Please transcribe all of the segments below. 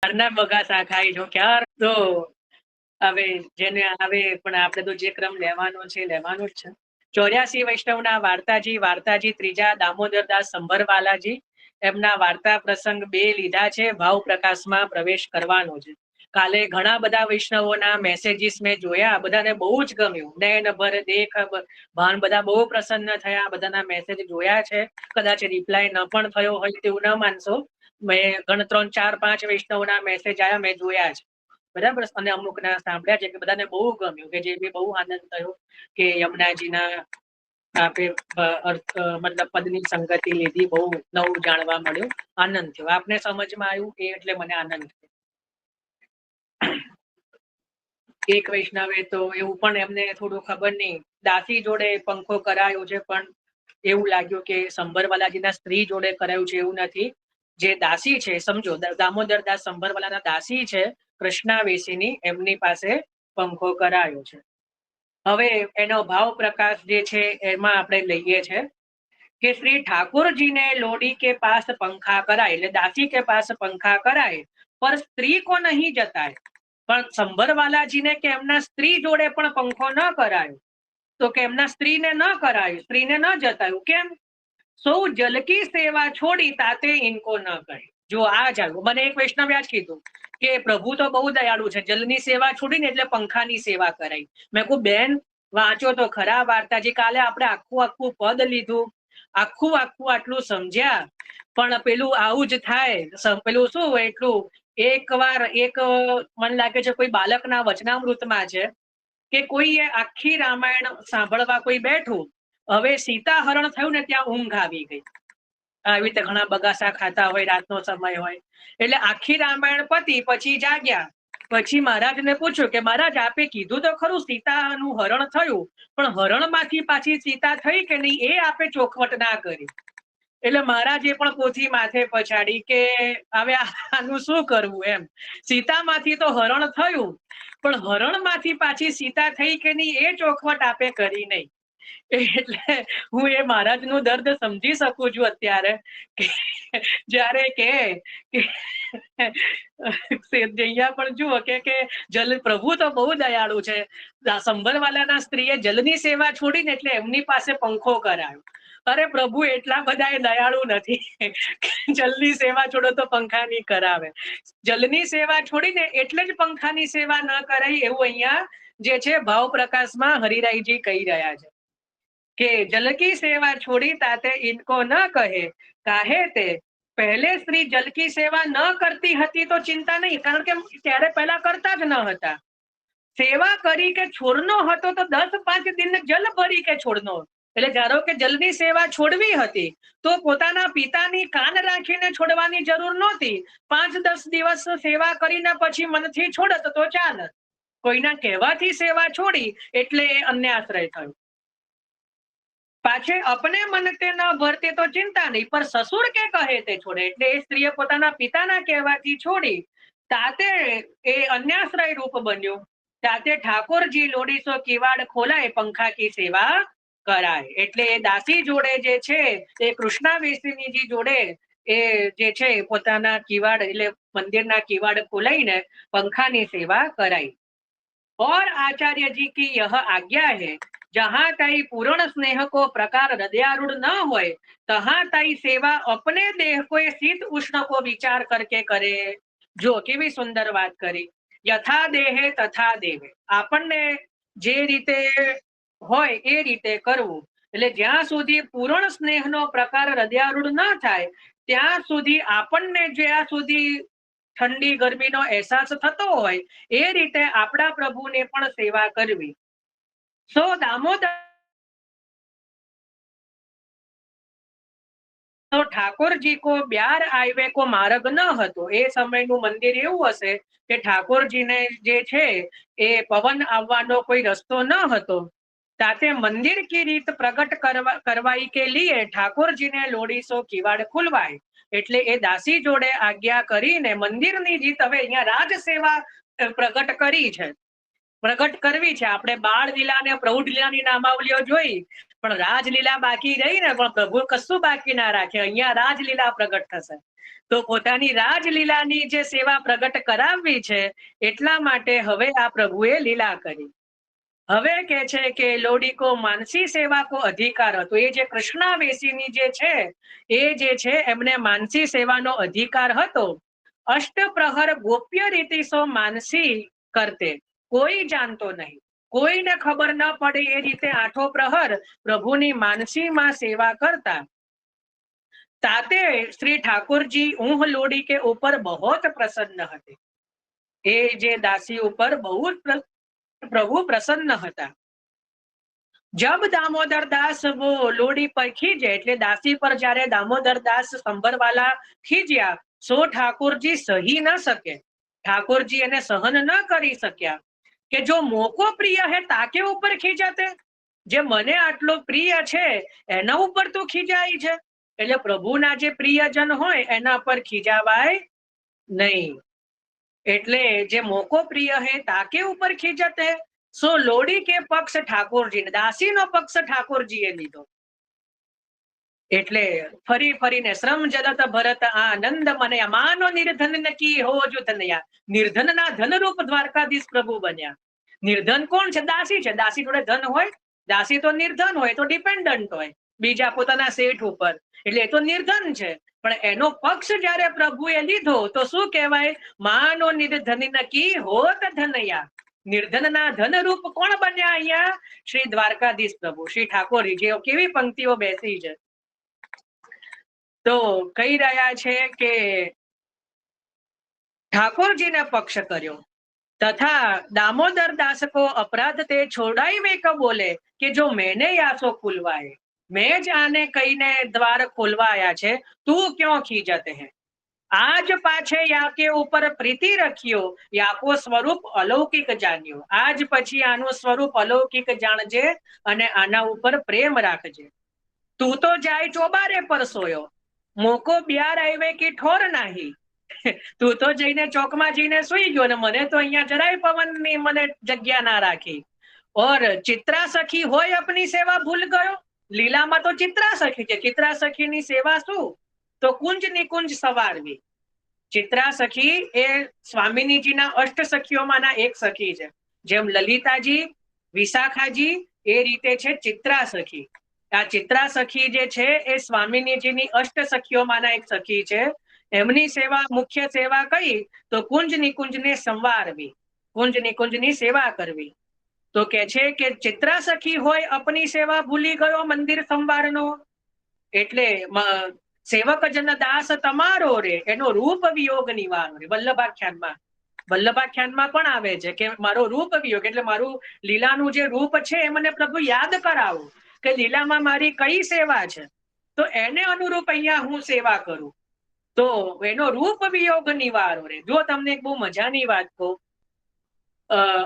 ઘરના બગાસા ખાઈ જો ક્યાર તો હવે જેને આવે પણ આપણે તો જે ક્રમ લેવાનો છે લેવાનો જ છે. 84 વૈષ્ણવના વાર્તાજી ત્રીજા દામોદરદાસ સંભરવાલાજી એમના વાર્તા પ્રસંગ 2 લીધા છે. ભાવ પ્રકાશમાં પ્રવેશ કરવાનો છે. કાલે ઘણા બધા વૈષ્ણવોના મેસેજીસ મેં જોયા, બધાને બહુ જ ગમ્યું. નયન ભર દેખ ભાન, બધા બહુ પ્રસન્ન થયા. બધાના મેસેજ જોયા છે. કદાચ રિપ્લાય ન પણ થયો હોય તેવું ન માનશો. મેં 3, 4, 5 વૈષ્ણવના મેસેજ આવ્યા, મેં જોયા છે. બરાબર. અને અમુકના સાંભળ્યા છે કે બધાને બહુ ગમ્યું, કે જે બી બહુ આનંદ થયો કે યમુનાજીના આપે અર્થ મતલબ પદની સંગતિ લીધી, બહુ નવું જાણવા મળ્યું, આનંદ થયો. આપને સમજમાં આવ્યું એ એટલે મને આનંદ થયો. એક વૈષ્ણવે તો એવું પણ એમને થોડું ખબર નહીં, દાસી જોડે પંખો કરાયો છે, પણ એવું લાગ્યું કે સંભરવાલાજીના સ્ત્રી જોડે કરાયું છે. એવું નથી. જે દાસી છે, સમજો દામોદરદાસ સંભરવાલાના દાસી છે કૃષ્ણાવેશીની, એમની પાસે પંખો કરાયો છે. હવે એનો ભાવ પ્રકાશ જે છે એમાં આપણે લઈએ છે कि श्री ठाकुर जी ने लोडी के पास पंखा कराए, એટલે દાસી के पास पंखा कराए पर स्त्री को नहीं जताए. પણ સંભરવાલાજીને કે એમના સ્ત્રી જોડે પણ પંખો ન કરાયો, તો કે એમના સ્ત્રીને ન કરાયું, સ્ત્રીને ન જતાયું. કેમ? સૌ જલ કી સેવા છોડી તાતે ઇनको ન કહે. જો આ જાણવું. મને એક વૈષ્ણવે જ કીધું કે પ્રભુ તો બહુ દયાળુ છે, જલની સેવા છોડીને એટલે પંખાની સેવા કરાઈ. મેં કહું બેન વાંચો તો ખરા વાર્તાજી. કાલે આપણે આખું પદ લીધું, આખું આટલું સમજ્યા, પણ પેલું આવું જ થાય. પેલું શું એટલું એકવાર એક મને લાગે છે કોઈ બાળકના વચનામૃતમાં છે કે કોઈએ આખી રામાયણ સાંભળવા કોઈ બેઠું, હવે સીતા હરણ થયું ને ત્યાં ઊંઘ આવી ગઈ. આવી રીતે ઘણા બગાસા ખાતા હોય, રાતનો સમય હોય, એટલે આખી રામાયણ પતી પછી જાગ્યા. પછી મહારાજને પૂછ્યું કે મહારાજ આપે કીધું તો ખરું સીતાનું હરણ થયું, પણ હરણમાંથી પાછી સીતા થઈ કે નહીં એ આપે ચોખવટ ના કરી. એટલે મહારાજે પણ પોથી માથે પછાડી કે હવે આનું શું કરવું એમ. સીતામાંથી તો હરણ થયું, પણ હરણમાંથી પાછી સીતા થઈ કે નહીં એ ચોખવટ આપે કરી નહીં. એટલે હું એ મહારાજનું દર્દ સમજી શકું છું અત્યારે, જયારે કે જૈયા પણ જુઓ કે જલ પ્રભુ તો બહુ દયાળુ છે. સંભરવાલાના સ્ત્રીએ જલની સેવા છોડીને એટલે એમની પાસે પંખો કરાયો. અરે પ્રભુ એટલા બધા દયાળુ નથી, જલની સેવા છોડો તો પંખાની કરાવે. જલની સેવા છોડીને એટલે જ પંખાની સેવા ન કરાય, એવું અહીંયા જે છે ભાવ પ્રકાશમાં હરિરાયજી કહી રહ્યા છે કે જલ કી સેવા છોડી તાતે ઇनको ન કહે, કાહે તે પહેલે સ્ત્રી જલ કી સેવા ન કરતી હતી તો ચિંતા નહીં, કારણ કે ત્યારે પહેલા કરતા જ ન હતા. સેવા કરી કે છોડનો હતો તો 10-5 દિન જલ ભરી કે છોડનો. એટલે ધારો કે જલની સેવા છોડવી હતી તો પોતાના પિતાની કાન રાખીને છોડવાની જરૂર નહોતી. 5-10 દિવસ સેવા કરીને પછી મનથી છોડત તો ચાલત. કોઈના કહેવાથી સેવા છોડી એટલે એ અન્યાશ્રય થયું. પાછે અપને મન તે ન ભરતે તો ચિંતા નહીં, પર સસુર કે કહે તે છોડે. એટલે એ સ્ત્રીએ પોતાના પિતાના કહેવાથી છોડી, તાતે એ અન્યાશ્રય રૂપ બન્યું. તાતે ઠાકોરજી લોડીસો કિવાડ ખોલાય પંખા કી સેવા કરાય. એટલે એ દાસી જોડે જે છે એ કૃષ્ણાવેશીની જોડે એ જે છે પોતાના કિવાડ એટલે મંદિરના કિવાડ ખોલાઈને પંખાની સેવા કરાઈ. और आचार्य जी की यह आज्ञा है, जहां ताई पूर्ण स्नेह को प्रकार हृदयारूढ़ न होय तहां ताई सेवा अपने देह को शीत उष्ण को विचार करके करे. जो केवी सुंदर વાત કરી. યથા દેહે તથા દેવે. આપણને જે રીતે હોય એ રીતે કરવું. એટલે જ્યાં સુધી પૂર્ણ સ્નેહનો પ્રકાર હૃદયારૂઢ ન થાય ત્યાં સુધી આપણને જ્યાં સુધી ઠંડી ગરમીનો અહેસાસ થતો હોય એ રીતે આપણા પ્રભુને પણ સેવા કરવી. સો દામોદર તો ઠાકોરજી કો બ્યાર આયવે કો માર્ગ ન હતો. એ સમયનું મંદિર એવું હશે કે ઠાકોરજીને જે છે એ પવન આવવાનો કોઈ રસ્તો ન હતો. ताते मंदिर की रीत प्रकट करवाई के लिए ठाकुरजीने लोडीसो किवाड़ खुलवाय. એટલે એ દાસી જોડે આજ્ઞા કરીને મંદિરની રીત હવે અહીંયા રાજ સેવા પ્રગટ કરી છે, પ્રગટ કરવી છે. આપણે બાળ લીલા ને પ્રૌઢ લીલાની નામાવલીઓ જોઈ, પણ રાજલીલા બાકી રહી ને, પણ પ્રભુ કશું બાકી ના રાખે. અહીંયા રાજલીલા પ્રગટ થશે. તો પોતાની રાજલીલાની જે સેવા પ્રગટ કરાવવી છે એટલા માટે હવે આ પ્રભુએ લીલા કરી. હવે કે છે કે લોડીકો માનસી સેવા કો અધિકાર હતો. એ જે કૃષ્ણાવેશીની જે છે એ જે છે એમને માનસી સેવાનો અધિકાર હતો. અષ્ટપ્રહર ગોપ્ય રીતિ સો માનસી કરતે, કોઈ જાણતો નહીં, કોઈને ખબર ન પડે એ રીતે આઠો પ્રહર પ્રભુની માનસીમાં સેવા કરતા. ताते श्री ठाकुर जी ऊह लोडी के ऊपर बहुत प्रसन्न हते. ए जे दासी ऊपर बहुत प्रभु प्रसन्न હતા. जब दामोदर दास वो लोडी पर खीजे એટલે દાસી પર જ્યારે દામોદર દાસ સંભરવાલા ખીજ્યા, સો ઠાકોરજી સહી ન શકે, ઠાકોરજી એને સહન ન કરી શક્યા કે જો મોકો પ્રિય હે તાકે ઉપર ખીજાતે, જે મને આટલો પ્રિય છે એના ઉપર તો ખીજાય છે. એટલે પ્રભુના જે પ્રિયજન હોય એના પર ખીજાવાય નહીં. એટલે જે મોકો પ્રિય હે તાકે ઉપર ખીજતે, સો લોડી કે પક્ષ ઠાકોરજી, દાસીનો પક્ષ ઠાકોરજીએ લીધો. એટલે ફરી ફરીને શ્રમ જલત ભરત આનંદ મને અમાનો નિર્ધન કી હો જો ધનયા. નિર્ધનના ધનરૂપ દ્વારકાધીશ પ્રભુ બન્યા. નિર્ધન કોણ છે? દાસી છે. દાસી જોડે ધન હોય? દાસી તો નિર્ધન હોય, તો ડિપેન્ડન્ટ હોય બીજા પોતાના શેઠ ઉપર, એટલે એ તો નિર્ધન છે. પણ એનો પક્ષ જયારે પ્રભુએ લીધો તો શું કહેવાય? માનો નિર્ધન કી હોત ધનયા. નિર્ધનના ધનરૂપ કોણ બન્યા અહીંયા? શ્રી દ્વારકાધીશ પ્રભુ, શ્રી ઠાકોરજી. જે કેવી પંક્તિઓ બેસી છે. તો કહી રહ્યા છે કે ઠાકોરજીને પક્ષ કર્યો તથા દામોદર દાસ કો અપરાધ તે છોડાઈ વે ક બોલે કે જો મેને યાસો ખુલવાય, મેં જ આને કહીને દ્વાર ખોલવાયા છે, તું ક્यों ખીજતે હે? આજ પાછે યાકે ઉપર પ્રીતિ રખ્યો, યાકો સ્વરૂપ અલૌકિક જાણ્યો. આજ પછી આનું સ્વરૂપ અલૌકિક જાણજે અને આના ઉપર પ્રેમ રાખજે. તું તો જાય ચોબારે પર સોયો, મોકો બ્યાર આવે કે ઠોર નાહી. તું તો જઈને ચોકમાં જઈને સુઈ ગયો ને મને તો અહીંયા જરાય પવનની મને જગ્યા ના રાખી. ઓર ચિત્રા સખી હોય અપની સેવા ભૂલ ગયો. લીલામાં તો ચિત્રા સખી છે. ચિત્રા સખીની સેવા શું? તો કુંજ નિકુંજ સવારવી. ચિત્રા સખી એ સ્વામિનીજીના અષ્ટ સખીઓમાંના એક સખી છે. જેમ લલિતાજી, વિશાખાજી એ રીતે છે ચિત્રા સખી. આ ચિત્રા સખી જે છે એ સ્વામિનીજીની અષ્ટ સખીઓમાંના એક સખી છે. એમની સેવા, મુખ્ય સેવા કઈ? તો કુંજ નિકુંજને સંવારવી, કુંજ નિકુંજની સેવા કરવી. તો કે છે કે ચિત્રા સખી હોય અપની સેવા ભૂલી ગયો મંદિર સંવારનો. એટલે સેવક જન દાસ તમારો રે, એનો રૂપ વિયોગ નિવારો રે. વલ્લભાખ્યાનમાં પણ આવે છે કે મારો રૂપ વિયોગ, એટલે મારું લીલાનું જે રૂપ છે એ મને પ્રભુ યાદ કરાવો કે લીલામાં મારી કઈ સેવા છે, તો એને અનુરૂપ અહીંયા હું સેવા કરું. તો એનો રૂપ વિયોગ નિવારો રે. જો તમને એક બહુ મજાની વાત કહું,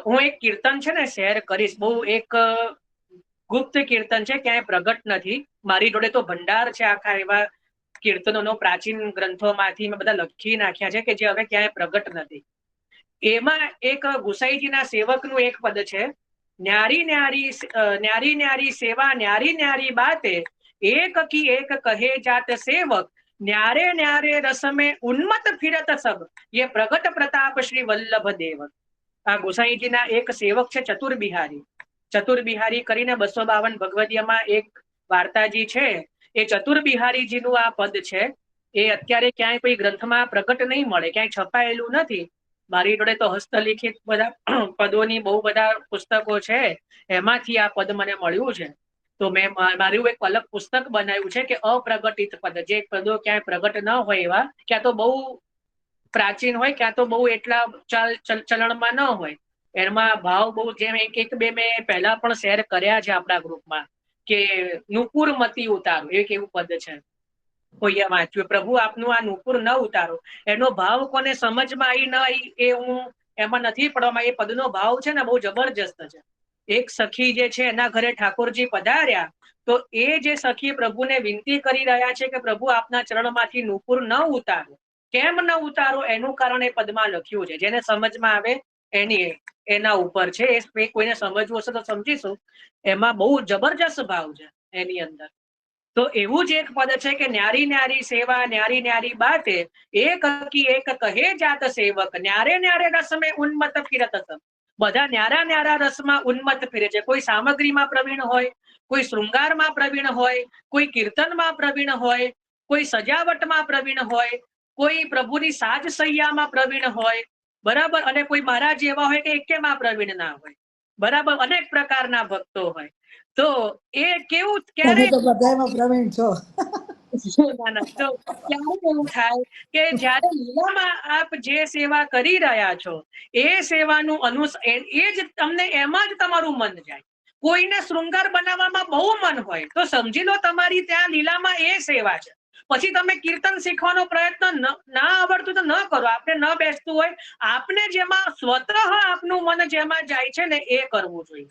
હું એક કીર્તન છે ને શેર કરીશ. બહુ એક ગુપ્ત કીર્તન છે, ક્યાંય પ્રગટ નથી. મારી જોડે તો ભંડાર છે આખા એવા કીર્તનોનો, પ્રાચીન ગ્રંથોમાંથી મેં બધા લખી નાખ્યા છે કે જે હવે ક્યાંય પ્રગટ નથી. એમાં એક ગુસાઈજીના સેવકનું એક પદ છે, ન્યારી ન્યારી ન્યારી ન્યારી સેવા ન્યારી ન્યારી બાતે, એક કી એક કહે જાત સેવક, न्यारे न्यारे रस में उन्मत फिरत सब, ये प्रगट प्रताप श्री वल्लभ देव. આ ગોસાઈજીના એક સેવક છે ચતુર બિહારી. ચતુર બિહારી કરીને 252 ભગવદીયમાં એક વાર્તાજી છે. એ ચતુર બિહારીજીનું આ પદ છે. એ અત્યારે ક્યાંય કોઈ ગ્રંથમાં પ્રગટ નહીં મળે, ક્યાંય છપાયેલું નથી. મારી જોડે તો હસ્તલિખિત બધા પદોની બહુ બધા પુસ્તકો છે, એમાંથી આ પદ મને મળ્યું છે. તો મેં મારું એક અલગ પુસ્તક બનાવ્યું છે કે અપ્રગટિત પદ, જે પદો ક્યાંય પ્રગટ ન હોય એવા, ક્યાં તો બહુ પ્રાચીન હોય, ક્યાં તો બહુ એટલા ચલણમાં ન હોય. એમાં ભાવ બહુ, જેમ એક બે મેં પહેલા પણ શેર કર્યા છે આપણા ગ્રુપમાં કે નુપુર મતી ઉતારો, એક એવું પદ છે. કોઈએ વાંચ્યું, પ્રભુ આપનું આ નુપુર ન ઉતારો. એનો ભાવ કોને સમજમાં આવી ન આવી એ હું એમાં નથી પડવામાં. એ પદનો ભાવ છે ને બહુ જબરજસ્ત છે. એક સખી જે છે એના ઘરે ઠાકોરજી પધાર્યા, તો એ જે સખી પ્રભુને વિનંતી કરી રહ્યા છે કે પ્રભુ આપના ચરણમાંથી નુપુર ન ઉતારો. કેમ ન ઉતારો એનું કારણ એ પદમાં લખ્યું છે. જેને સમજમાં આવે એના ઉપર છે. એ કોઈને સમજવું હશે તો સમજીશું. એમાં બહુ જબરજસ્ત ભાવ છે એની અંદર. તો એવું જ એક પદ છે કે ન્યારી ન્યારી સેવા ન્યારી ન્યારી બાતે એક કી એક કહે જાત સેવક ન્યારે ન્યારે રસ में ઉન્મત્ત ફિરત સબ. બધા ન્યારા ન્યારા રસમાં ઉન્મત્ત ફિરે છે. કોઈ સામગ્રીમાં પ્રવીણ હોય, કોઈ શૃંગારમાં પ્રવીણ હોય, કોઈ કીર્તનમાં પ્રવીણ હોય, કોઈ સજાવટમાં પ્રવીણ હોય, કોઈ પ્રભુની સાજ સૈયામાં પ્રવીણ હોય, બરાબર, અને કોઈ મારા જેવા હોય કે એકેમાં પ્રવીણ ના હોય, બરાબર, અનેક પ્રકારના ભક્તો હોય. તો એ કેવું તમે તો બધામાં પ્રવીણ છો. તો ક્યારે એવું થાય કે જ્યારે લીલામાં આપ જે સેવા કરી રહ્યા છો એ સેવાનું એ જ તમને એમાં જ તમારું મન જાય. કોઈને શૃંગાર બનાવવામાં બહુ મન હોય તો સમજી લો તમારી ત્યાં લીલામાં એ સેવા છે. પછી તમે કીર્તન શીખવાનો પ્રયત્ન ના આવડતું તો ન કરો, આપણે ન બેસતું હોય, આપને જેમાં સ્વતઃ આપનું મન જેમાં જાય છે ને એ કરવું જોઈએ.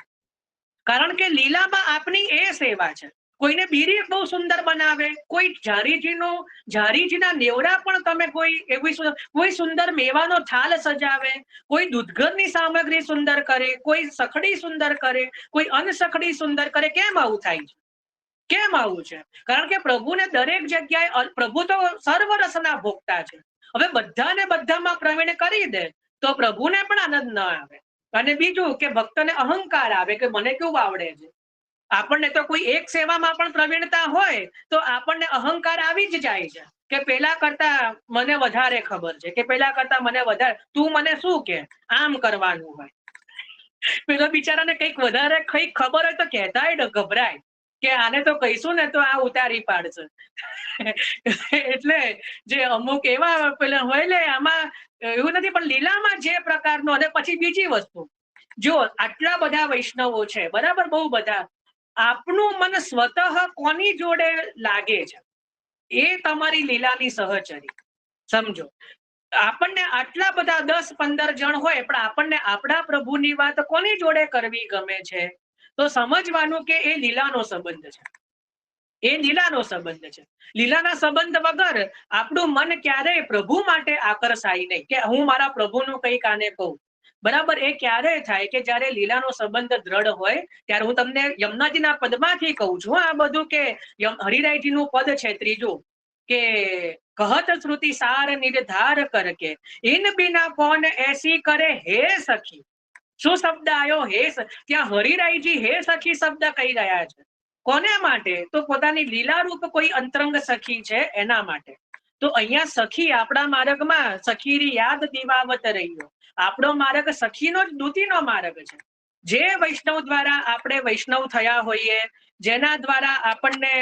કારણ કે લીલામાં આપની એ સેવા છે. કોઈને બીરી બહુ સુંદર બનાવે, કોઈ જારીજીના નેવડા પણ તમે કોઈ સુંદર મેવાનો થાળ સજાવે, કોઈ દૂધઘરની સામગ્રી સુંદર કરે, કોઈ સખડી સુંદર કરે, કોઈ અનસખડી સુંદર કરે. કેમ આવું થાય છે? કેમ આવું છે? કારણ કે પ્રભુને દરેક જગ્યાએ, પ્રભુ તો સર્વ રસના ભોગતા છે. હવે બધાને બધામાં પ્રવીણ કરી દે તો પ્રભુને પણ આનંદ ન આવે. અને બીજું કે ભક્તને અહંકાર આવે કે મને કેવું આવડે છે. આપણને તો કોઈ એક સેવામાં પણ પ્રવીણતા હોય તો આપણને અહંકાર આવી જ જાય છે કે પેલા કરતા મને વધારે ખબર છે, કે પેલા કરતા મને વધારે, તું મને શું કે આમ કરવાનું હોય. પેલા બિચારાને કંઈક વધારે કંઈક ખબર હોય તો કહેતાય ગભરાય કે આને તો કહીશું ને તો આ ઉતારી પાડશે. એટલે જે અમુક એવા પેલા હોય ને, આમાં એવું નથી. પણ લીલામાં જે પ્રકારનો, અને પછી બીજી વસ્તુ, જો આટલા બધા વૈષ્ણવો છે, બરાબર, બહુ બધા, આપનું મન સ્વતઃ કોની જોડે લાગે છે એ તમારી લીલાની સહચરી. સમજો, આપણને આટલા બધા 10-15 જણ હોય પણ આપણને આપણા પ્રભુની વાત કોની જોડે કરવી ગમે છે તો સમજવાનું કે એ લીલાનો સંબંધ છે. એ લીલાનો સંબંધ છે. લીલાના સંબંધ વગર આપણું મન ક્યારેય પ્રભુ માટે આકર્ષાય નહીં કે હું મારા પ્રભુનું કંઈક આને કહું. બરાબર, એ ક્યારે થાય કે જ્યારે લીલાનો સંબંધ દ્રઢ હોય ત્યારે. હું તમને યમુનાજીના પદમાંથી કહું છું આ બધું, કે હરિરાયજીનું પદ છે ત્રીજું, કે કહત શ્રુતિ સાર નિર્ધાર કરકે ઇન બિના કોણ એસી કરે હે સખી. શું શબ્દ આવ્યો? હે. ત્યાં હરિરાયજી હે સખી શબ્દ કહી રહ્યા છે. કોને માટે? તો પોતાની લીલારૂપ કોઈ અંતરંગ સખી છે એના માટે. તો અહીંયા સખી, આપણા માર્ગમાં સખીની યાદ દીવાવત રહ્યો. આપણો માર્ગ સખીનો જ દૂતીનો માર્ગ છે. જે વૈષ્ણવ દ્વારા આપણે વૈષ્ણવ થયા હોઈએ, જેના દ્વારા આપણને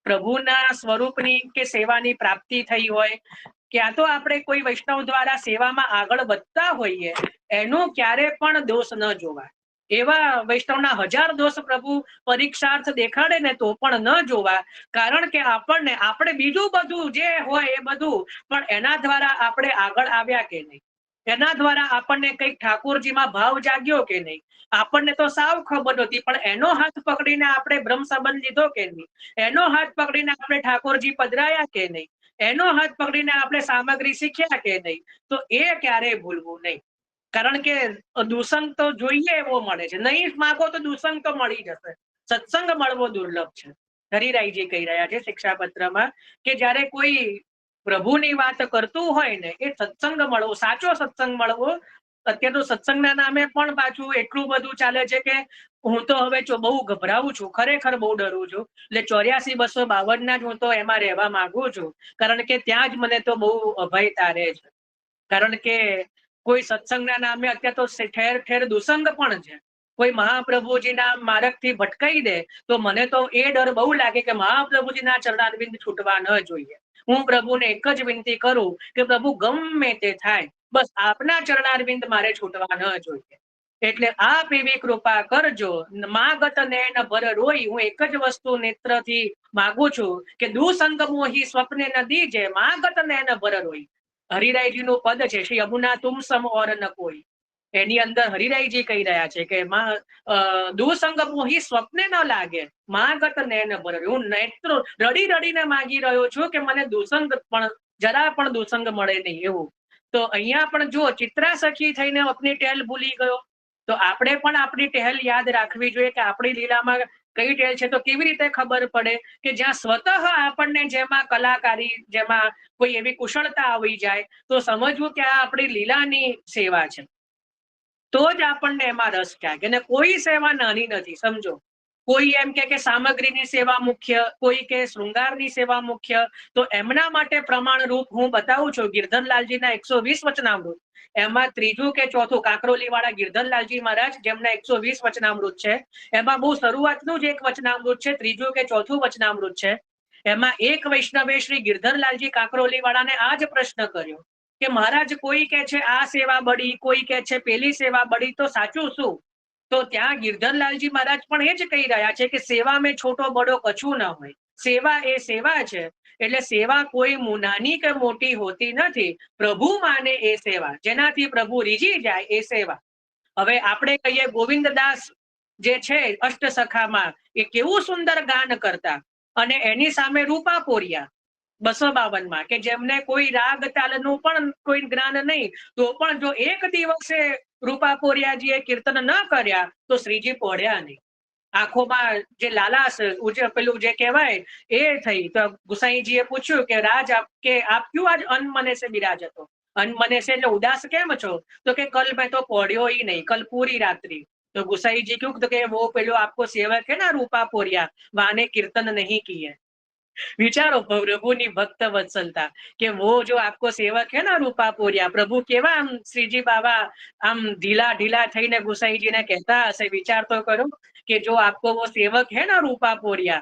પ્રભુના સ્વરૂપની કે સેવાની પ્રાપ્તિ થઈ હોય, ક્યાં તો આપણે કોઈ વૈષ્ણવ દ્વારા સેવામાં આગળ વધતા હોઈએ, એનો ક્યારે પણ દોષ ન જોવા. એવા વૈષ્ણવના 1000 દોષ પ્રભુ પરીક્ષાર્થ દેખાડે ને તો પણ ન જોવા. કારણ કે આપણે બીજું બધું જે હોય એ બધું, પણ એના દ્વારા આપણે આગળ આવ્યા કે નહીં, એના દ્વારા આપણને કંઈક ઠાકોરજીમાં ભાવ જાગ્યો કે નહીં, આપણને તો સાવ ખબર નથી, પણ એનો હાથ પકડીને આપણે બ્રહ્મ સંબંધ લીધો કે નહીં, એનો હાથ પકડીને આપણે ઠાકોરજી પધરાયા કે નહીં, એનો હાથ પકડીને આપણે સામગ્રી શીખ્યા કે નહીં, તો એ ક્યારેય ભૂલવું નહીં. કારણ કે દુસંગ તો જોઈએ એવો મળે છે. નહીં માગો તો દુસંગ તો મળી જશે. સત્સંગ મળવો દુર્લભ છે. હરિરાયજી કહી રહ્યા છે શિક્ષાપત્રમાં કે જ્યારે કોઈ પ્રભુની વાત કરતું હોય ને, એ સત્સંગ મળવો, સાચો સત્સંગ મળવો. અત્યારે તો સત્સંગના નામે પણ પાછું એટલું બધું ચાલે છે કે હું તો હવે બહુ ગભરાવું છું, ખરેખર બહુ ડરું છું. એટલે 84-252 ના જ હું તો એમાં રહેવા માંગુ છું. કારણ કે ત્યાં જ મને તો બહુ અભયતા રહે છે. કારણ કે કોઈ સત્સંગના નામે અત્યારે તો ઠેર ઠેર દુસંગ પણ છે. કોઈ મહાપ્રભુજીના માર્ગથી ભટકાઈ દે તો મને તો એ ડર બહુ લાગે કે મહાપ્રભુજીના ચરણારવિંદ છૂટવા ન જોઈએ. હું પ્રભુને એક જ વિનંતી કરું કે પ્રભુ ગમે તે થાય, બસ આપના ચરણારવિંદ મારે છૂટવા ન જોઈએ. એટલે આપ એવી કૃપા કરજો. માગત નૈન ભર રોઈ. હું એક જ વસ્તુ નેત્રથી માગું છું કે દુસંગ મોહી સ્વપ્ને ન દીજે, માગત નૈન ભર રોઈ. હરિરાયજીનું પદ છે, શ્રી યમુના તુમ સમ ઓર ન કોઈ. એની અંદર હરિરાયજી કહી રહ્યા છે કે દુસંગ મોહી સ્વપ્ને ન લાગે, માગત નૈન ભર. હું નેત્રો રડી રડીને માગી રહ્યો છું કે મને દુસંગ પણ જરા પણ દુસંગ મળે નહીં એવું. તો અહીંયા પણ જો ચિત્રા સખી થઈને આપની ટેલ ભૂલી ગયો, તો આપણે પણ આપણી ટહેલ યાદ રાખવી જોઈએ કે આપણી લીલામાં કઈ ટેલ છે તો કેવી રીતે ખબર પડે કે જ્યાં સ્વતઃ આપણને જેમાં કલાકારી, જેમાં કોઈ એવી કુશળતા આવી જાય તો સમજવું કે આ આપણી લીલાની સેવા છે, તો જ આપણને એમાં રસ જાગે. અને કોઈ સેવા નાની નથી, સમજો. કોઈ એમ કે સામગ્રીની સેવા મુખ્ય, કોઈ કે શૃંગારની સેવા મુખ્ય. તો એમના માટે પ્રમાણરૂપ હું બતાવું છું ગિરધરલાલજીના 120 વચનામૃત. એમાં ત્રીજું કે ચોથું કાંકરોલી વાળા ગિરધરલાલજી મહારાજ, જેમના 120 વચનામૃત છે, એમાં બહુ શરૂઆતનું જ એક વચનામૃત છે, ત્રીજું કે ચોથું વચનામૃત છે. એમાં એક વૈષ્ણવે શ્રી ગિરધરલાલજી કાંકરોલી વાળાને આ જ પ્રશ્ન કર્યો કે મહારાજ, કોઈ કે છે આ સેવા બળી, કોઈ કે છે પેલી સેવા બળી, તો સાચું શું? તો ત્યાં ગિરધરલાલજી મહારાજ પણ એ જ કહી રહ્યા છે કે સેવા મેં છોટો બડો કછું ન હોય. સેવા એ સેવા છે, એટલે સેવા કોઈ નાની કે મોટી હોતી નથી. પ્રભુ માને એ સેવા, જેનાથી પ્રભુ રીઝી જાય એ સેવા. હવે આપણે કહીએ ગોવિંદદાસ જે છે અષ્ટસખામાં, એ કેવું સુંદર ગાન કરતા, અને એની સામે રૂપાપોરિયા 252 કે જેમને કોઈ રાગ તાલનું પણ કોઈ જ્ઞાન નહીં, તો પણ જો એક દિવસે રૂપાપોરિયાજીએ કીર્તન ન કર્યા તો શ્રીજી પડ્યા નહીં. આંખોમાં જે લાલાશ, પેલું જે કહેવાય એ થઈ. તો ગુસાઈજીએ પૂછ્યું કે રાજ આપ ક્યું આજ અનમને સે બિરાજતો? અનમને સે એટલે ઉદાસ કેમ છો? તો કે કલ મેં તો પડ્યો ही नहीं, कल पूरी रात्रि. तो गुसाईजी क्यों? तो કે वो પેલો आपको सेवक है ना रूपापोरिया, वाने कीर्तन नहीं किए. विचारो प्रभुनी भक्त वत्सलता કે वो जो आपको सेवक है ना रूपापोरिया, प्रभु केवा આમ શ્રીજી બાબા આમ ઢીલા ઢીલા થઈને ગુસાઈજીને કહેતા હશે. વિચાર તો કરો કે જો आपको वो सेवक है ना रूपापोरिया,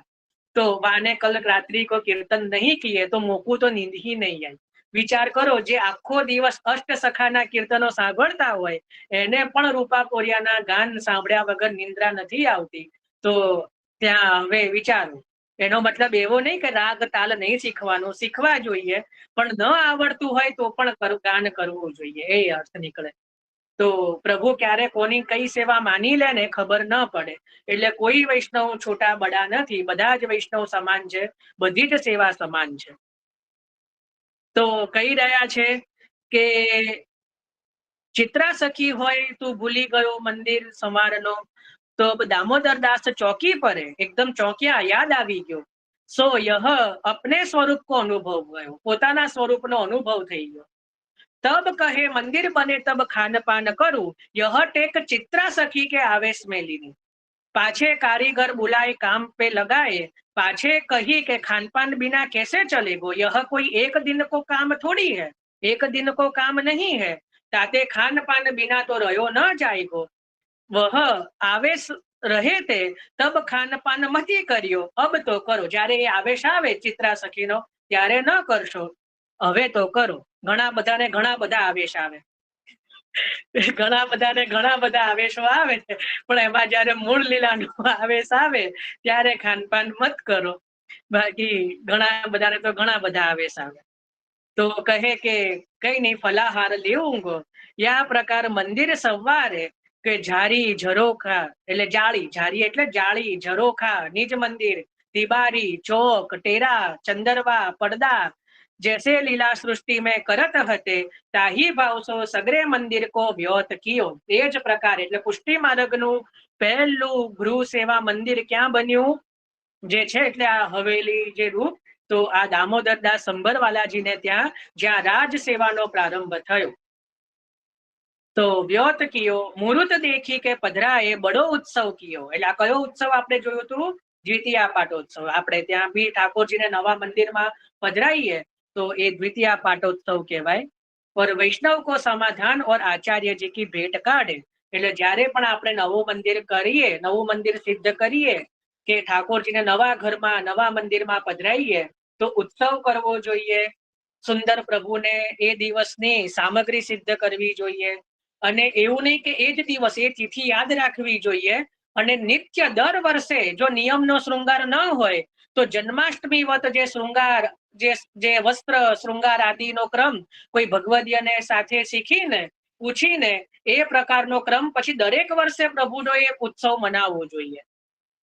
तो वाने कल रात्रि को कीर्तन नहीं किए तो मोकू तो नींद ही नहीं आई. વિચાર કરો, જે આખો દિવસ અષ્ટસખાના કીર્તનો સાંભળતા હોય એને પણ રૂપાપોરિયાના ગાન સાંભળ્યા વગર નિંદ્રા નથી આવતી. તો ત્યાં હવે વિચારો, એનો મતલબ એવો નહીં કે રાગ તાલ નહીં શીખવાનું, શીખવા જોઈએ, પણ ન આવડતું હોય તો પણ ગાન કરવું જોઈએ, એ અર્થ નીકળે. તો પ્રભુ ક્યારે કોની કઈ સેવા માની લે ને ખબર ન પડે. એટલે કોઈ વૈષ્ણવ છોટા બડા નથી, બધા જ વૈષ્ણવ સમાન છે, બધી જ સેવા સમાન છે. તો કહી રહ્યા છે કે ચિત્રા સખી હોય તું ભૂલી ગયો મંદિર સંવારનો, તો દામોદર દાસ ચોકી પર એકદમ ચોક્યા, યાદ આવી ગયો. સો યહ અપને સ્વરૂપ કો અનુભવ ગયો, પોતાના સ્વરૂપનો અનુભવ થઈ ગયો. तब कहे मंदिर बने तब खान पान करूं, यह टेक चित्रा सखी के आवेश में लीनी. पाछे कारीगर बुलाए काम पे लगाए, पाछे कही के खान पान बिना कैसे चलेगो, यह कोई एक दिन को काम थोड़ी है, एक दिन को काम नहीं है, ताते खान पान बिना तो रहो न जाएगो. वह आवेश રહે તે તબ ખાનપાન મતી કર્યો, અબ તો કરો. જ્યારે એ આવેશ આવે ચિત્રા સખીનો ત્યારે ન કરશો, હવે તો કરો. ઘણા બધાને ઘણા બધા આવેશ આવે, ઘણા બધાને ઘણા બધા આવેશો આવે, પણ એમાં જયારે મૂળ લીલાનો આવેશ આવે ત્યારે ખાનપાન મત કરો. બાકી ઘણા બધાને તો ઘણા બધા આવેશ આવે. તો કહે કે કઈ નહીં, ફલાહાર લેવુંગો. યા પ્રકાર મંદિર સવારે કે જારી ઝરોખા, એટલે જાળી, જારી એટલે જાળી, ઝરોખા નિજ મંદિર, तिबारी चौक टेरा चंदरवा પડદા जैसे लीला सृष्टि में करत हते, ताही भाव सो सगरे मंदिर को व्योत कियो. તે જ પ્રકાર એટલે પુષ્ટિ માર્ગનું પહેલું ગૃહ સેવા મંદિર ક્યાં બન્યું? જે છે એટલે આ હવેલી જે રૂપ, તો આ દામોદરદાસ સંભરવાલાજીને ત્યાં, જ્યાં રાજ સેવાનો પ્રારંભ થયો. તો વ્યોત કિયો મુહૂર્ત દેખી કે પધરાએ બડો ઉત્સવ કિયો. એટલે આ કયો ઉત્સવ આપણે જોયું હતું? દ્વિતીયા પાટોત્સવ. આપણે ત્યાં બી ઠાકોરજીને નવા મંદિરમાં પધરાઈએ તો એ દ્વિતીયા પાટોત્સવ કહેવાય. और वैष्णव को समाधान और आचार्य जी की भेंट काढ़े. એટલે જ્યારે પણ આપણે નવું મંદિર કરીએ, નવું મંદિર સિદ્ધ કરીએ કે ઠાકોરજીને નવા ઘરમાં નવા મંદિરમાં પધરાઈએ તો ઉત્સવ કરવો જોઈએ, સુંદર પ્રભુને એ દિવસની સામગ્રી સિદ્ધ કરવી જોઈએ. અને એવું નહીં કે એ જ દિવસ એ તિથિ યાદ રાખવી જોઈએ. અને નિત્ય દર વર્ષે જો નિયમનો શૃંગાર ન હોય તો જન્માષ્ટમી વત જે શૃંગાર, જે વસ્ત્ર શૃંગાર આદિનો ક્રમ કોઈ ભગવદીયને સાથે શીખીને પૂછીને એ પ્રકારનો ક્રમ પછી દરેક વર્ષે પ્રભુનો એ ઉત્સવ મનાવવો જોઈએ.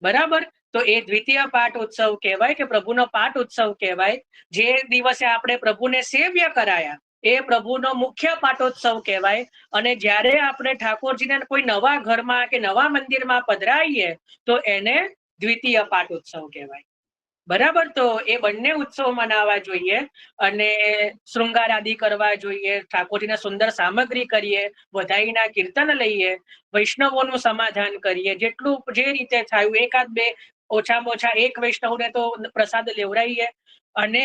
બરાબર? તો એ દ્વિતીય પાઠ ઉત્સવ કહેવાય કે પ્રભુનો પાઠ ઉત્સવ કહેવાય. જે દિવસે આપણે પ્રભુને સેવ્ય કરાયા એ પ્રભુનો મુખ્ય પાટોત્સવ કહેવાય. અને જ્યારે આપણે ઠાકોરજીને કોઈ નવા ઘરમાં કે નવા મંદિરમાં પધરાઈએ તો એને દ્વિતીય પાઠ ઉત્સવ કહેવાય. બરાબર, તો એ બંને ઉત્સવ મનાવવા જોઈએ અને શૃંગાર આદિ કરવા જોઈએ, ઠાકોરજીને સુંદર સામગ્રી કરીએ, વધાઈના કીર્તન લઈએ, વૈષ્ણવોનું સમાધાન કરીએ, જેટલું જે રીતે થયું એકાદ બે ઓછામાં ઓછા એક વૈષ્ણવને તો પ્રસાદ લેવડાવીએ. અને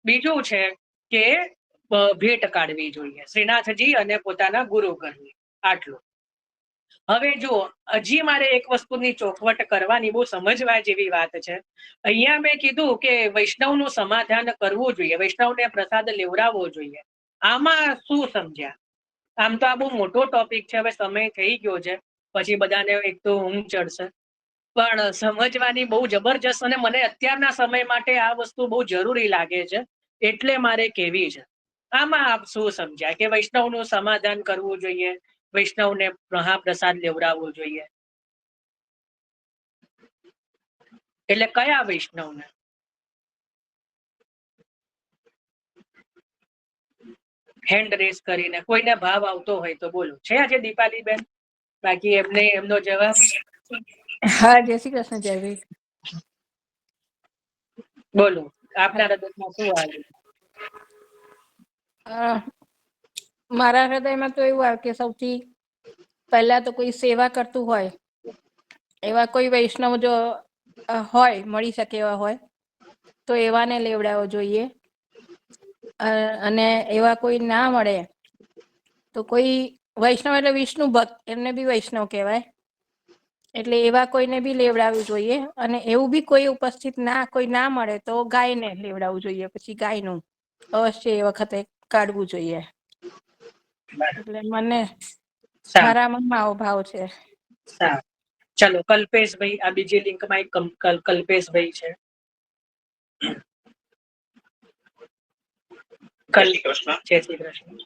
બીજું છે કે ભેટ કાઢવી જોઈએ શ્રીનાથજી અને પોતાના ગુરુ ઘરની. આટલું. હવે જુઓ, હજી મારે એક વસ્તુની ચોખવટ કરવાની, બહુ સમજવા જેવી વાત છે. અહીંયા મેં કીધું કે વૈષ્ણવનું સમાધાન કરવું જોઈએ, વૈષ્ણવને પ્રસાદ લેવડાવવો જોઈએ. આમાં શું સમજ્યા? આમ તો આ બહુ મોટો ટોપિક છે, હવે સમય થઈ ગયો છે, પછી બધાને એક તો ઊંઘ ચડશે. પણ સમજવાની બહુ જબરજસ્ત, અને મને અત્યારના સમય માટે આ વસ્તુ બહુ જરૂરી લાગે છે, એટલે મારે કહેવી છે. આમાં આપ શું સમજ્યા કે વૈષ્ણવનું સમાધાન કરવું જોઈએ, વૈષ્ણવને મહાપ્રસાદ લેવડાવવો જોઈએ? એટલે કયા વૈષ્ણવને? હેન્ડ રેસ કરીને કોઈને ભાવ આવતો હોય તો બોલો. છે આજે દીપાલીબેન? બાકી એમનો જવાબ. હા, જય શ્રી કૃષ્ણ જયવીર. બોલો, આપના હૃદયમાં શું આવ્યું? મારા હૃદયમાં તો એવું આવે કે સૌથી પહેલા તો કોઈ સેવા કરતું હોય એવા કોઈ વૈષ્ણવ જો હોય, મળી શકે એવા હોય તો એવાને લેવડાવવો જોઈએ. અને એવા કોઈ ના મળે તો કોઈ વૈષ્ણવ એટલે વિષ્ણુ ભક્ત, એમને બી વૈષ્ણવ કહેવાય, એટલે એવા કોઈને બી લેવડાવવું જોઈએ. અને એવું બી કોઈ ઉપસ્થિત કોઈ ના મળે તો ગાયને લેવડાવવું જોઈએ. પછી ગાયનું અવશ્ય એ વખતે કાઢવું જોઈએ. એટલે મને મારા મનમાં આવો ભાવ છે. સારું, ચલો કલ્પેશભાઈ, આ બીજી લિંકમાં એક કલ્પેશભાઈ છે. જય શ્રી કૃષ્ણ.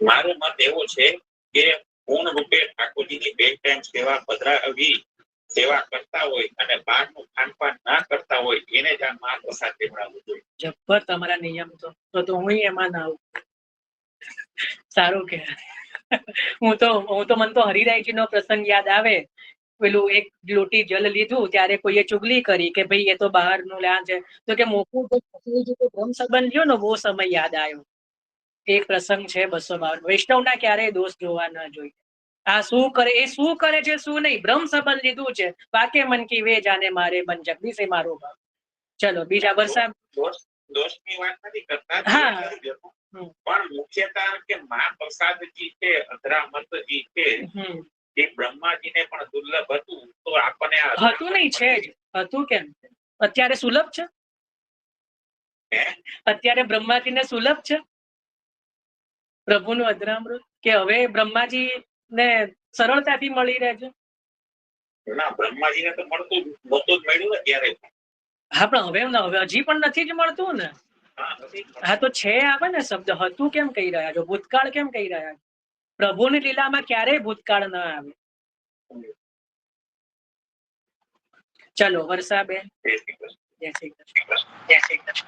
મારો મત એવો છે કે પૂર્ણ રૂપે ઠાકોરજીની બે ટાઈમ સેવા પધરાવી, સેવા કરતા હોય અને બહારનું ખાનપાન ના કરતા હોય એને જ આ મહાપ્રસાદ લેવડાવવો જોઈએ. જબ્બર તમારા નિયમ તો હું એમાં ના આવું. સારું કે હું તો મને તો હરિરાયજી નો પ્રસંગ યાદ આવે. પેલું એક લોટી જલ લીધું ત્યારે કોઈએ ચુગલી કરી કે ભાઈ એ તો બહારનું લ્યા છે, તો કે મોકું બ્રહ્મ સંબંધ થયો ને, બહુ સમય યાદ આવ્યો. એક પ્રસંગ છે 252. વૈષ્ણવના ક્યારેય દોષ જોવા ન જોઈએ. આ શું કરે, એ શું કરે છે શું નહીં, બ્રહ્મ સંબંધ લીધું છે, વાકે મન કી વે જાને મારે મન જગદીશ મારો ભાવ. ચલો બીજા વર્ષા દોષની વાત નથી કરતા, હા. પણ મુખ્યતા કે મહાપ્રસાદજી છે, અધરામતજી છે, એ બ્રહ્માજીને પણ દુર્લભ હતું, તો આપણને હતું નહીં છે જ. હતું કેમ? અત્યારે સુલભ છે. અત્યારે બ્રહ્માજીને સુલભ છે પ્રભુનું અધરામૃત, કે હવે બ્રહ્માજી ને સરળતાથી મળી રહે છે? ના, બ્રહ્માજીને તો મળતું જ મળ્યું ને ત્યારે. હા, પણ હવે હજી પણ નથી જ મળતું ને. હા, તો છે આવે ને શબ્દ. હતું કેમ કહી રહ્યા છો? ભૂતકાળ કેમ કહી રહ્યા છો? પ્રભુની લીલામાં ક્યારેય ભૂતકાળ ન આવે. ચલો વર્ષાબેન. જય શ્રી કૃષ્ણ. જય શ્રી કૃષ્ણ.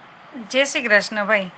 જય શ્રી કૃષ્ણ ભાઈ.